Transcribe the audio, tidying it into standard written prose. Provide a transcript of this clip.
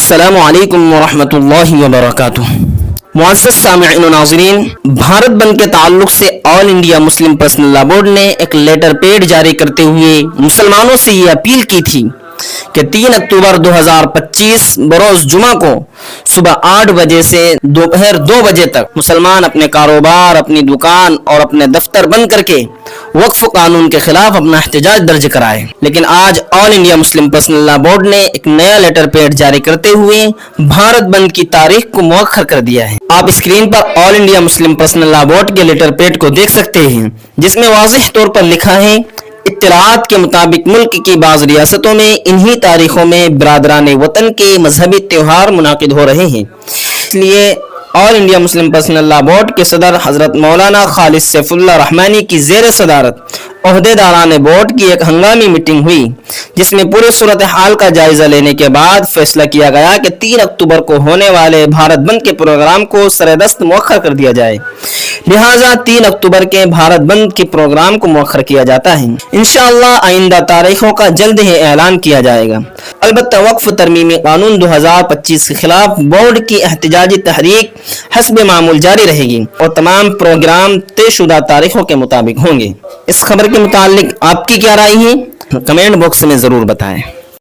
السلام علیکم ورحمۃ اللہ وبرکاتہ۔ معزز سامعین و ناظرین، بھارت بند کے تعلق سے آل انڈیا مسلم پرسنل لا بورڈ نے ایک لیٹر پیڈ جاری کرتے ہوئے مسلمانوں سے یہ اپیل کی تھی کہ 3 اکتوبر 2025 بروز جمعہ کو صبح 8 بجے سے دوپہر 2 بجے تک مسلمان اپنے کاروبار، اپنی دکان اور اپنے دفتر بند کر کے وقف قانون کے خلاف اپنا احتجاج درج کرائے۔ لیکن آج آل انڈیا مسلم پرسنل لا بورڈ نے ایک نیا لیٹر پیڈ جاری کرتے ہوئے بھارت بند کی تاریخ کو مؤخر کر دیا ہے۔ آپ اسکرین پر آل انڈیا مسلم پرسنل لا بورڈ کے لیٹر پیڈ کو دیکھ سکتے ہیں، جس میں واضح طور پر لکھا ہے: اطلاعات کے مطابق ملک کی بعض ریاستوں میں انہی تاریخوں میں برادران وطن کے مذہبی تہوار منعقد ہو رہے ہیں، اس لیے آل انڈیا مسلم پرسنل لا بورڈ کے صدر حضرت مولانا خالد سیف اللہ رحمانی کی زیر صدارت عہدیداران بورڈ کی ایک ہنگامی میٹنگ ہوئی، جس میں پورے صورتحال کا جائزہ لینے کے بعد فیصلہ کیا گیا کہ 3 اکتوبر کو ہونے والے بھارت بند کے پروگرام کو سردست مؤخر کر دیا جائے۔ لہٰذا 3 اکتوبر کے بھارت بند کے پروگرام کو مؤخر کیا جاتا ہے۔ انشاءاللہ آئندہ تاریخوں کا جلد ہی اعلان کیا جائے گا۔ البتہ وقف ترمیمی قانون 2025 کے خلاف بورڈ کی احتجاجی تحریک حسب معمول جاری رہے گی اور تمام پروگرام طے شدہ تاریخوں کے مطابق ہوں گے۔ اس خبر کے متعلق آپ کی کیا رائے ہے؟ کمنٹ باکس میں ضرور بتائیں۔